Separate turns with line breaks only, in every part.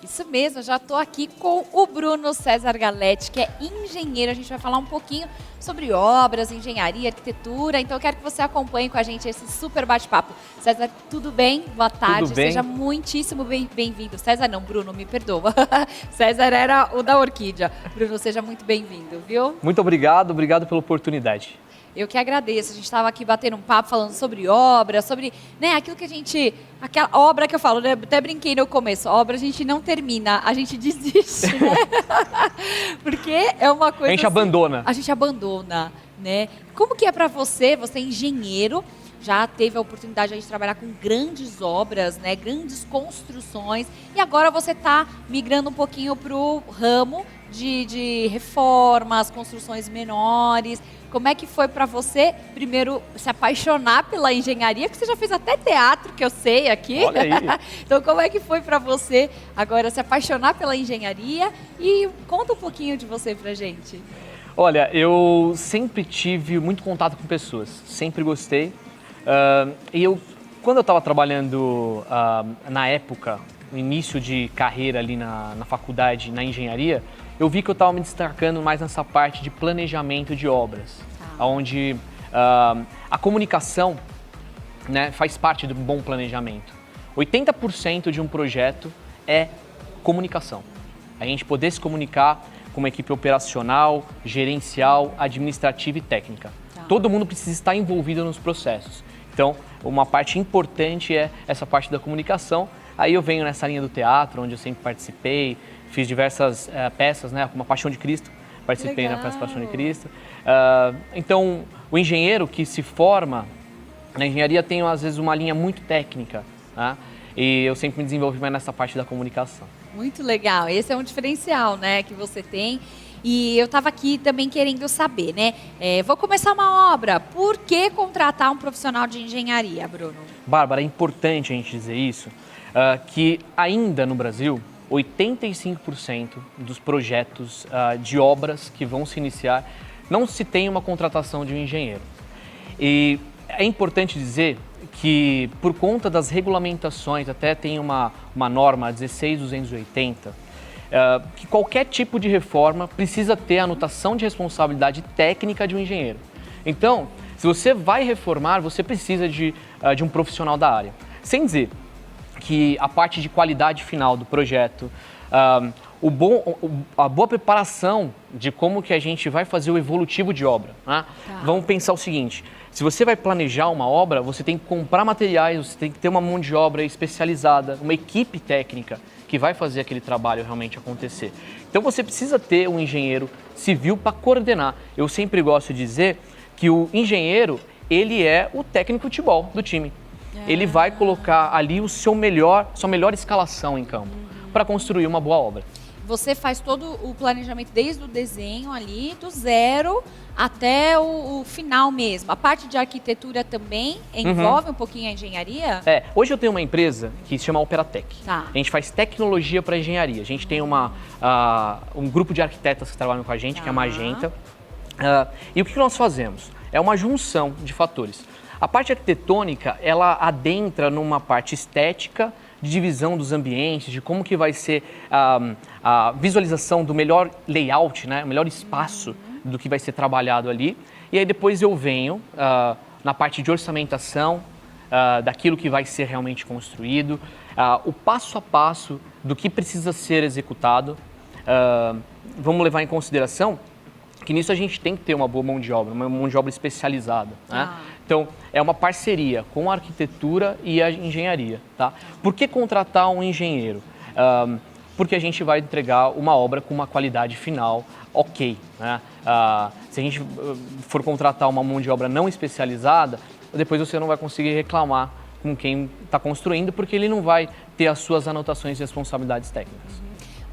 Isso mesmo, eu já estou aqui com o Bruno César Galetti, que é engenheiro. A gente vai falar um pouquinho sobre obras, engenharia, arquitetura. Então eu quero que você acompanhe com a gente esse super bate-papo. César, tudo bem? Boa tarde,
Tudo bem?
Seja muitíssimo bem-vindo. César não, Bruno, me perdoa. César era o da Orquídea. Bruno, seja muito bem-vindo, viu?
Muito obrigado pela oportunidade.
Eu que agradeço. A gente estava aqui batendo um papo, falando sobre obra, sobre aquilo que a gente... Aquela obra que eu falo, né? Até brinquei no começo. Obra a gente não termina, a gente desiste, né? Porque é uma coisa...
A gente abandona.
A gente abandona, né? Como que é para você? Você é engenheiro, já teve a oportunidade de trabalhar com grandes obras, né? Grandes construções. E agora você está migrando um pouquinho para o ramo de reformas, construções menores. Como é que foi para você, primeiro, se apaixonar pela engenharia? Porque você já fez até teatro, que eu sei aqui.
Olha aí.
Então, como é que foi para você agora se apaixonar pela engenharia? E conta um pouquinho de você pra gente.
Olha, eu sempre tive muito contato com pessoas, sempre gostei. Quando eu estava trabalhando na época, no início de carreira ali na faculdade, na engenharia, eu vi que eu estava me destacando mais nessa parte de planejamento de obras, onde a comunicação, né, faz parte do bom planejamento. 80% de um projeto é comunicação. A gente poder se comunicar com uma equipe operacional, gerencial, administrativa e técnica. Todo mundo precisa estar envolvido nos processos. Então, uma parte importante é essa parte da comunicação. Aí eu venho nessa linha do teatro, onde eu sempre participei, fiz diversas peças, né, como a Paixão de Cristo, participei na peça Paixão de Cristo. Então, o engenheiro que se forma na engenharia tem, às vezes, uma linha muito técnica, né, e eu sempre me desenvolvi mais nessa parte da comunicação.
Muito legal, esse é um diferencial, né, que você tem. E eu estava aqui também querendo saber, né, vou começar uma obra, por que contratar um profissional de engenharia, Bruno?
Bárbara, é importante a gente dizer isso, que ainda no Brasil, 85% dos projetos de obras que vão se iniciar não se tem uma contratação de um engenheiro. E é importante dizer que, por conta das regulamentações, até tem uma norma 16280, que qualquer tipo de reforma precisa ter a anotação de responsabilidade técnica de um engenheiro. Então, se você vai reformar, você precisa de um profissional da área. Sem dizer que a parte de qualidade final do projeto, a boa preparação de como que a gente vai fazer o evolutivo de obra, né? Vamos pensar o seguinte, se você vai planejar uma obra, você tem que comprar materiais, você tem que ter uma mão de obra especializada, uma equipe técnica que vai fazer aquele trabalho realmente acontecer. Então você precisa ter um engenheiro civil para coordenar. Eu sempre gosto de dizer que o engenheiro, ele é o técnico de futebol do time. Ele vai colocar ali sua melhor escalação em campo para construir uma boa obra.
Você faz todo o planejamento desde o desenho ali, do zero até o final mesmo. A parte de arquitetura também envolve um pouquinho a engenharia?
Hoje eu tenho uma empresa que se chama Operatec. A gente faz tecnologia para engenharia. A gente tem um grupo de arquitetas que trabalham com a gente, que é a Magenta. E o que nós fazemos? É uma junção de fatores. A parte arquitetônica, ela adentra numa parte estética, de divisão dos ambientes, de como que vai ser a visualização do melhor layout, né? O melhor espaço do que vai ser trabalhado ali. E aí depois eu venho na parte de orçamentação, daquilo que vai ser realmente construído, o passo a passo do que precisa ser executado. Vamos levar em consideração que nisso a gente tem que ter uma boa mão de obra, uma mão de obra especializada, né? Então, é uma parceria com a arquitetura e a engenharia, tá? Por que contratar um engenheiro? Porque a gente vai entregar uma obra com uma qualidade final ok, né? Se a gente for contratar uma mão de obra não especializada, depois você não vai conseguir reclamar com quem está construindo, porque ele não vai ter as suas anotações de responsabilidades técnicas.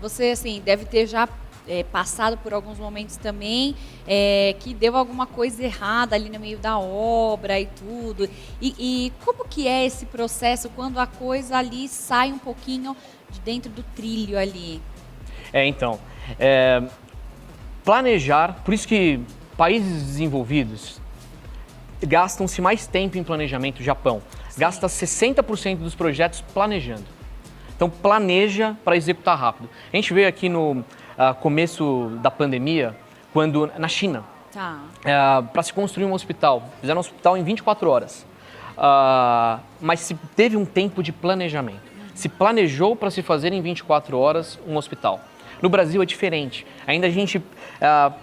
Você, assim, deve ter já passado por alguns momentos também que deu alguma coisa errada ali no meio da obra e tudo. E como que é esse processo quando a coisa ali sai um pouquinho de dentro do trilho ali?
Planejar, por isso que países desenvolvidos gastam-se mais tempo em planejamento. Japão gasta 60% dos projetos planejando. Então, planeja para executar rápido. A gente veio aqui no começo da pandemia, quando na China, para se construir um hospital. Fizeram um hospital em 24 horas. Mas se teve um tempo de planejamento. Se planejou para se fazer em 24 horas um hospital. No Brasil é diferente. Ainda a gente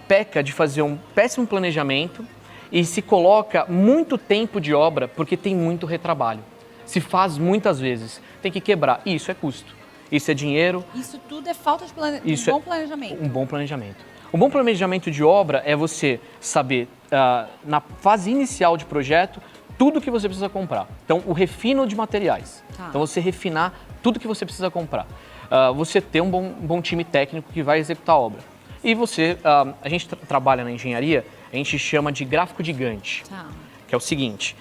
peca de fazer um péssimo planejamento e se coloca muito tempo de obra porque tem muito retrabalho. Se faz muitas vezes, tem que quebrar. E isso é custo, isso é dinheiro.
Isso tudo é falta de bom planejamento.
Um bom planejamento. Um bom planejamento de obra é você saber, na fase inicial de projeto, tudo que você precisa comprar. Então, o refino de materiais. Então, você refinar tudo que você precisa comprar. Você ter um bom time técnico que vai executar a obra. E você, a gente trabalha na engenharia, a gente chama de gráfico de Gantt. Que é o seguinte,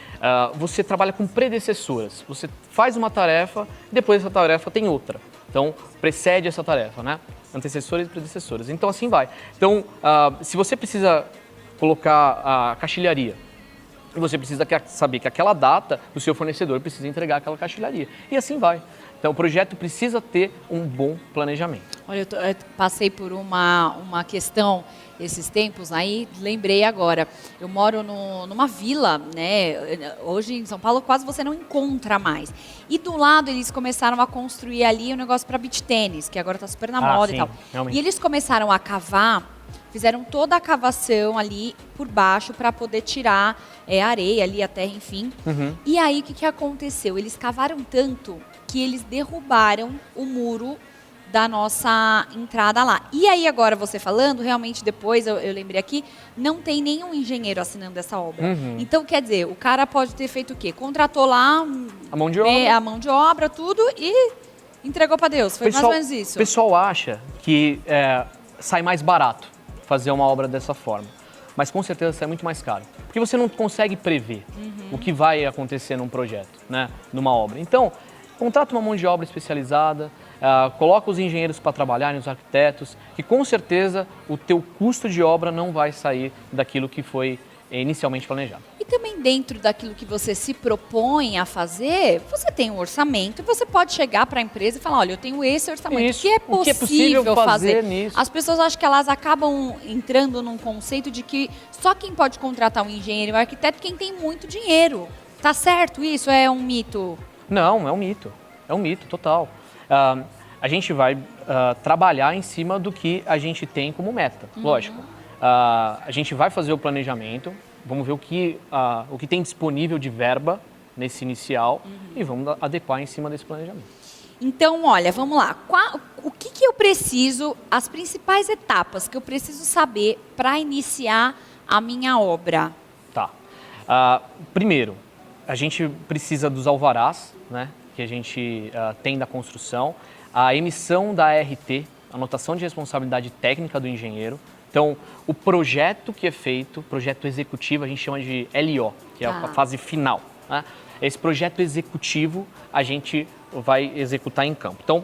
você trabalha com predecessoras. Você faz uma tarefa, depois dessa tarefa tem outra. Então, precede essa tarefa, né? Antecessoras e predecessoras. Então, assim vai. Então, se você precisa colocar a caixilharia, você precisa saber que aquela data o seu fornecedor precisa entregar aquela caixilharia. E assim vai. Então, o projeto precisa ter um bom planejamento.
Olha, eu passei por uma questão esses tempos, aí lembrei agora. Eu moro numa vila, né? Hoje em São Paulo quase você não encontra mais. E do lado eles começaram a construir ali um negócio para beach tênis, que agora está super na moda, sim, e tal.
Realmente.
E eles começaram a cavar, fizeram toda a cavação ali por baixo para poder tirar a areia ali, a terra, enfim. E aí o que aconteceu? Eles cavaram tanto que eles derrubaram o muro da nossa entrada lá. E aí agora você falando, realmente depois eu lembrei aqui, não tem nenhum engenheiro assinando essa obra. Então quer dizer, o cara pode ter feito o quê? Contratou lá
a mão de obra,
tudo e entregou para Deus. Foi mais ou menos isso.
O pessoal acha que sai mais barato fazer uma obra dessa forma. Mas com certeza sai muito mais caro. Porque você não consegue prever o que vai acontecer num projeto, né? Numa obra. Então, contrata uma mão de obra especializada, coloca os engenheiros para trabalharem, os arquitetos, que com certeza o teu custo de obra não vai sair daquilo que foi inicialmente planejado.
E também dentro daquilo que você se propõe a fazer, você tem um orçamento e você pode chegar para a empresa e falar, olha, eu tenho esse orçamento, o que é possível fazer nisso? As pessoas acham que elas acabam entrando num conceito de que só quem pode contratar um engenheiro e um arquiteto quem tem muito dinheiro. Tá certo isso? É um mito?
Não, é um mito. É um mito total. A gente vai trabalhar em cima do que a gente tem como meta, lógico. A gente vai fazer o planejamento, vamos ver o que tem disponível de verba nesse inicial e vamos adequar em cima desse planejamento.
Então, olha, vamos lá. O que eu preciso, as principais etapas que eu preciso saber para iniciar a minha obra?
Tá. Primeiro, a gente precisa dos alvarás, né, que a gente tem da construção, a emissão da ART, anotação de responsabilidade técnica do engenheiro. Então, o projeto que é feito, projeto executivo, a gente chama de LO, que é a fase final, né? Esse projeto executivo a gente vai executar em campo. Então,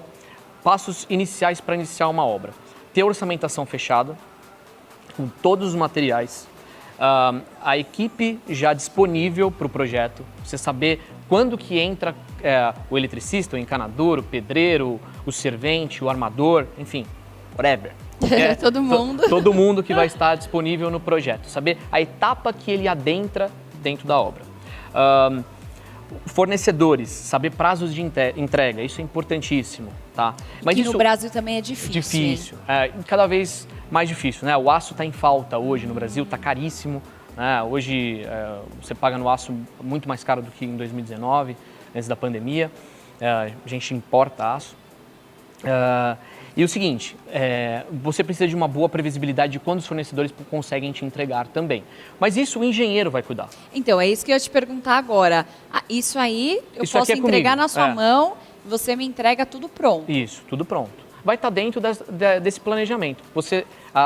passos iniciais para iniciar uma obra. Ter orçamentação fechada, com todos os materiais, a equipe já disponível para o projeto, você saber quando que entra o eletricista, o encanador, o pedreiro, o servente, o armador, enfim, whatever. Todo mundo que vai estar disponível no projeto. Saber a etapa que ele adentra dentro da obra. Fornecedores, saber prazos de entrega, isso é importantíssimo, tá?
Mas isso no Brasil também é difícil.
Difícil, cada vez mais difícil, né? O aço está em falta hoje no Brasil, está caríssimo, né? Hoje você paga no aço muito mais caro do que em 2019, antes da pandemia. A gente importa aço. E o seguinte, você precisa de uma boa previsibilidade de quando os fornecedores conseguem te entregar também. Mas isso o engenheiro vai cuidar.
Então, é isso que eu ia te perguntar agora. Isso aí eu posso entregar na sua mão, você me entrega tudo pronto.
Isso, tudo pronto. Vai estar dentro desse planejamento.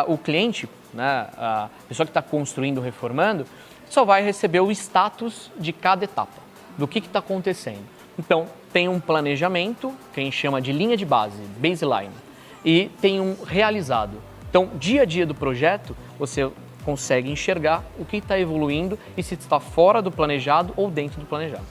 O cliente, né, a pessoa que está construindo, reformando, só vai receber o status de cada etapa, do que está acontecendo. Então, tem um planejamento, que a gente chama de linha de base, baseline. E tem um realizado. Então, dia a dia do projeto, você consegue enxergar o que está evoluindo e se está fora do planejado ou dentro do planejado.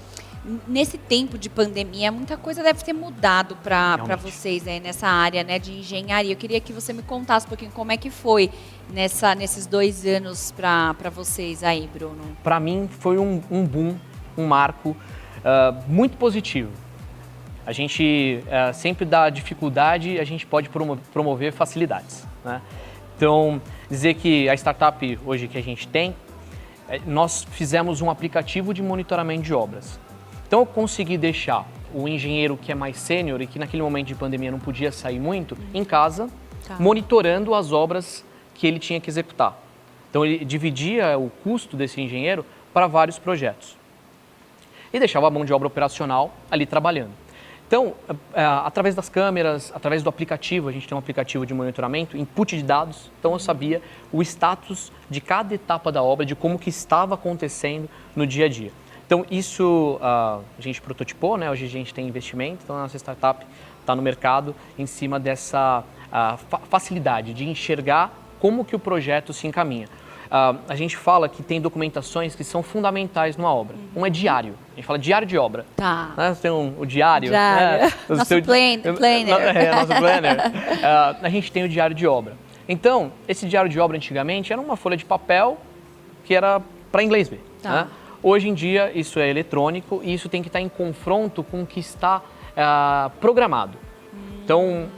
nesse tempo de pandemia, muita coisa deve ter mudado para vocês aí nessa área, né, de engenharia. Eu queria que você me contasse um pouquinho como é que foi nesses 2 anos para vocês aí, Bruno.
Para mim foi um boom, um marco muito positivo. A gente sempre dá dificuldade, a gente pode promover facilidades, né? Então, dizer que a startup hoje que a gente tem, nós fizemos um aplicativo de monitoramento de obras. Então, eu consegui deixar o engenheiro que é mais sênior e que naquele momento de pandemia não podia sair muito, em casa, monitorando as obras que ele tinha que executar. Então, ele dividia o custo desse engenheiro para vários projetos. E deixava a mão de obra operacional ali trabalhando. Então, através das câmeras, através do aplicativo, a gente tem um aplicativo de monitoramento, input de dados, então eu sabia o status de cada etapa da obra, de como que estava acontecendo no dia a dia. Então, isso a gente prototipou, né? Hoje a gente tem investimento, então a nossa startup está no mercado em cima dessa facilidade de enxergar como que o projeto se encaminha. A gente fala que tem documentações que são fundamentais numa obra. Um é diário. A gente fala diário de obra.
Tá.
Né? Você tem o diário.
Né? Nosso planner.
Nosso planner. A gente tem o diário de obra. Então, esse diário de obra antigamente era uma folha de papel que era para inglês ver.
Tá.
Né? Hoje em dia isso é eletrônico e isso tem que estar em confronto com o que está programado. Então,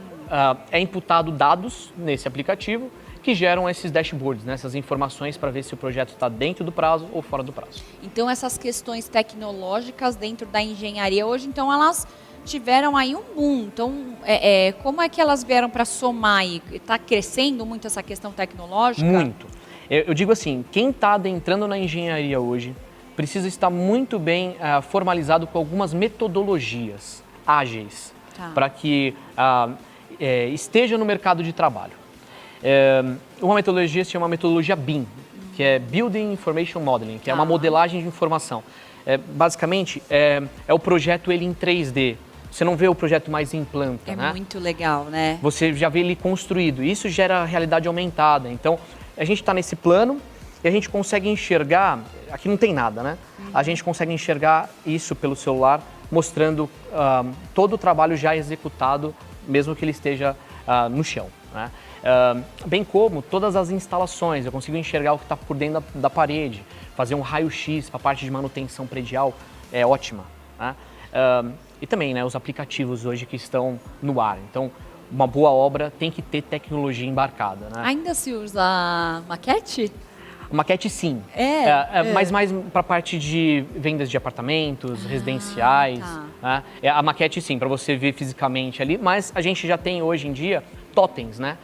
é imputado dados nesse aplicativo que geram esses dashboards, né? Essas informações para ver se o projeto está dentro do prazo ou fora do prazo.
Então, essas questões tecnológicas dentro da engenharia hoje, então, elas tiveram aí um boom. Então, como é que elas vieram para somar? Está crescendo muito essa questão tecnológica?
Muito. Eu digo assim, quem está adentrando na engenharia hoje precisa estar muito bem formalizado com algumas metodologias ágeis para que esteja no mercado de trabalho. Uma metodologia se chama metodologia BIM, que é Building Information Modeling, que é uma modelagem de informação. Basicamente, é o projeto ele em 3D. Você não vê o projeto mais em planta, né?
É muito legal, né?
Você já vê ele construído. Isso gera realidade aumentada. Então, a gente está nesse plano e a gente consegue enxergar... Aqui não tem nada, né? A gente consegue enxergar isso pelo celular, mostrando todo o trabalho já executado, mesmo que ele esteja no chão, né? Bem como todas as instalações, eu consigo enxergar o que está por dentro da parede, fazer um raio-x para a parte de manutenção predial é ótima, né? E também, né, os aplicativos hoje que estão no ar. Então, uma boa obra tem que ter tecnologia embarcada, né?
Ainda se usa maquete?
Maquete sim, mas mais para a parte de vendas de apartamentos, residenciais. Né? A maquete sim, para você ver fisicamente ali, mas a gente já tem hoje em dia totens, né?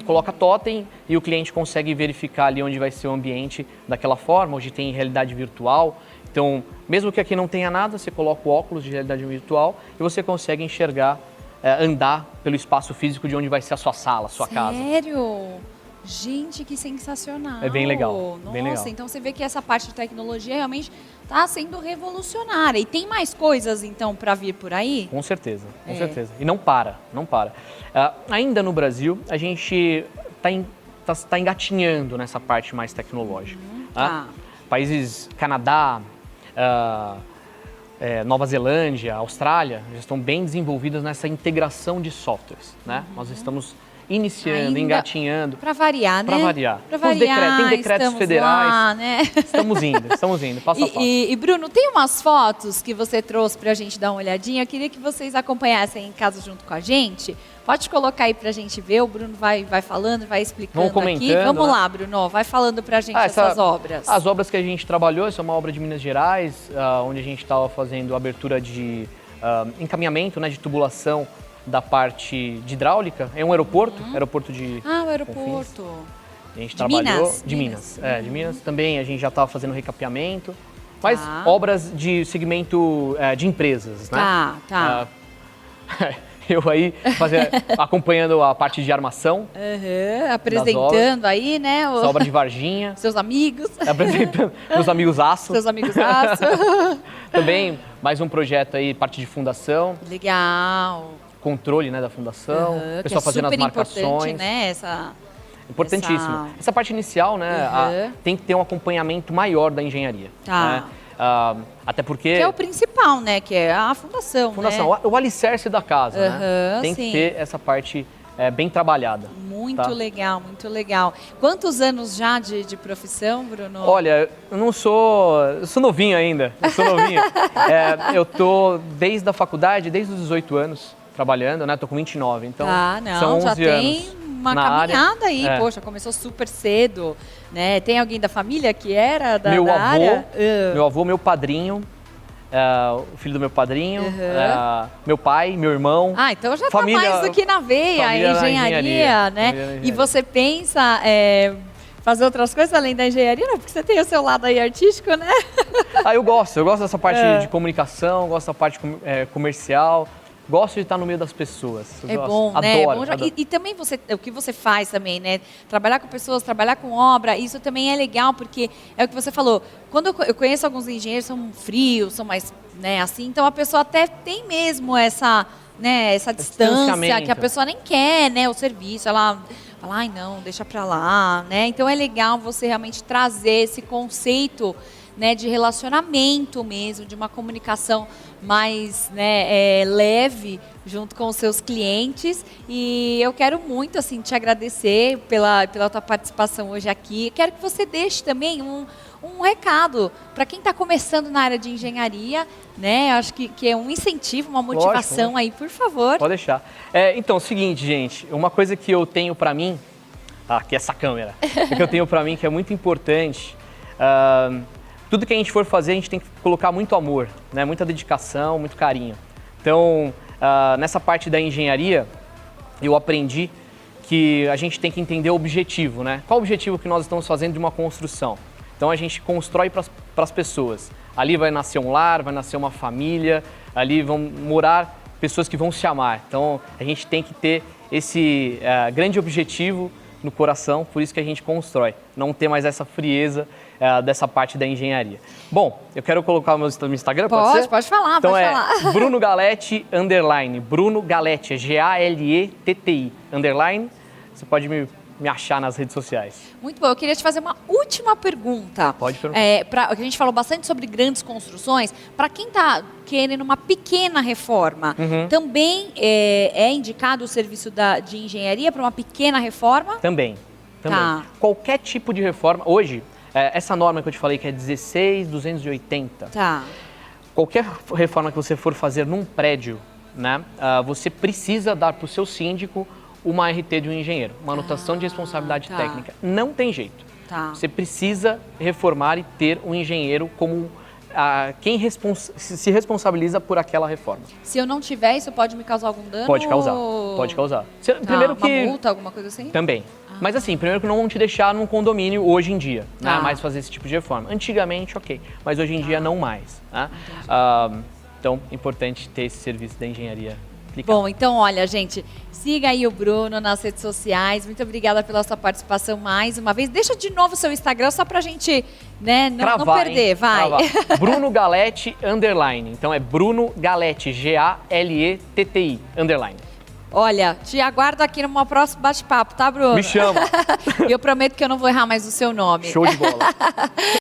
Coloca totem e o cliente consegue verificar ali onde vai ser o ambiente daquela forma. Hoje tem realidade virtual, então mesmo que aqui não tenha nada, você coloca o óculos de realidade virtual e você consegue enxergar, andar pelo espaço físico de onde vai ser a sua sala, a sua casa.
Sério? Gente, que sensacional!
É bem legal.
Nossa,
bem legal.
Então você vê que essa parte de tecnologia realmente está sendo revolucionária. E tem mais coisas, então, para vir por aí?
Com certeza, com certeza. E não para. Ainda no Brasil, a gente está engatinhando nessa parte mais tecnológica. Países Canadá, Nova Zelândia, Austrália, já estão bem desenvolvidas nessa integração de softwares, né? Nós estamos iniciando, engatinhando.
Para variar, né?
Para variar. Tem decretos federais. Lá, né? Estamos indo, passo a passo.
E Bruno, tem umas fotos que você trouxe para a gente dar uma olhadinha. Eu queria que vocês acompanhassem em casa junto com a gente. Pode colocar aí para a gente ver. O Bruno vai falando, vai explicando aqui. Vamos lá, Bruno, vai falando para a gente essas obras.
As obras que a gente trabalhou, essa é uma obra de Minas Gerais, onde a gente estava fazendo abertura de encaminhamento, né, de tubulação da parte de hidráulica. É um aeroporto, aeroporto de
o aeroporto.
Confins. A gente trabalhou de Minas. De Minas também, a gente já estava fazendo recapeamento. Mas obras de segmento de empresas, né? Eu aí acompanhando a parte de armação.
Apresentando aí, né?
Essa obra de Varginha.
Seus amigos.
Apresentando meus amigos aço.
Seus amigos aço.
Também mais um projeto aí, parte de fundação.
Legal.
Controle, né, da fundação, o pessoal fazendo as marcações.
Né?
Importantíssimo. Essa parte inicial, né, tem que ter um acompanhamento maior da engenharia. Né? Até porque...
Que é o principal, né? Que é a fundação, né?
O alicerce da casa, né? Tem
sim.
que ter essa parte bem trabalhada.
Muito legal, muito legal. Quantos anos já de profissão, Bruno?
Olha, eu sou novinho ainda, eu tô desde a faculdade, desde os 18 anos trabalhando, né? Tô com 29, então são 11
já
anos
tem uma caminhada
área.
aí, poxa, começou super cedo, né? Tem alguém da família que era da
meu avô,
área?
Meu avô, meu padrinho, o filho do meu padrinho, meu pai, meu irmão.
Então já família, tá mais do que na veia, a engenharia, né? E você pensa fazer outras coisas além da engenharia? Não, porque você tem o seu lado aí artístico, né?
Eu gosto dessa parte de comunicação, gosto da parte comercial. Gosto de estar no meio das pessoas.
Bom, né?
Adoro.
E também o que você faz também, né? Trabalhar com pessoas, trabalhar com obra, isso também é legal, porque é o que você falou. Quando eu conheço alguns engenheiros, são frios, são mais, né, assim, então a pessoa até tem mesmo essa distância, que a pessoa nem quer, né, o serviço, ela fala, ai não, deixa pra lá, né? Então é legal você realmente trazer esse conceito, né, de relacionamento mesmo, de uma comunicação mais, né, leve junto com os seus clientes. E eu quero muito assim te agradecer pela tua participação hoje aqui. Quero que você deixe também um recado para quem está começando na área de engenharia, né? Eu acho que é um incentivo, uma motivação. Lógico, aí, por favor.
Pode deixar. Então, é o seguinte, gente, uma coisa que eu tenho para mim, aqui essa câmera, que eu tenho para mim que é muito importante. Tudo que a gente for fazer, a gente tem que colocar muito amor, né? Muita dedicação, muito carinho. Então, nessa parte da engenharia, eu aprendi que a gente tem que entender o objetivo, né? Qual o objetivo que nós estamos fazendo de uma construção? Então, a gente constrói para as pessoas. Ali vai nascer um lar, vai nascer uma família, ali vão morar pessoas que vão se amar. Então, a gente tem que ter esse grande objetivo no coração, por isso que a gente constrói, não ter mais essa frieza dessa parte da engenharia. Bom, eu quero colocar o meu Instagram, pode ser?
Pode falar,
então
pode falar.
Bruno Galetti, _, Bruno Galetti, Galetti, _, você pode me achar nas redes sociais.
Muito bom, eu queria te fazer uma última pergunta.
Pode perguntar.
A gente falou bastante sobre grandes construções, para quem está querendo uma pequena reforma, também é indicado o serviço de engenharia para uma pequena reforma?
Também. Tá. Qualquer tipo de reforma, hoje, essa norma que eu te falei que é 16.280, qualquer reforma que você for fazer num prédio, né, você precisa dar para o seu síndico uma RT de um engenheiro, manutenção de responsabilidade técnica. Não tem jeito. Você precisa reformar e ter um engenheiro como quem se responsabiliza por aquela reforma.
Se eu não tiver, isso pode me causar algum dano?
Pode causar. Primeiro
uma multa, alguma coisa assim?
Também. Mas assim, primeiro que não vão te deixar num condomínio hoje em dia, né? Mais fazer esse tipo de reforma. Antigamente, ok, mas hoje em dia não mais. Né? Então, é importante ter esse serviço da engenharia.
Bom, então olha, gente, siga aí o Bruno nas redes sociais. Muito obrigada pela sua participação mais uma vez. Deixa de novo o seu Instagram só pra gente, né, não perder, vai.
Bruno Galetti, _. Então é Bruno Galetti, Galetti, _.
Olha, te aguardo aqui numa próxima bate-papo, tá, Bruno?
Me chama.
E eu prometo que eu não vou errar mais o seu nome.
Show de bola.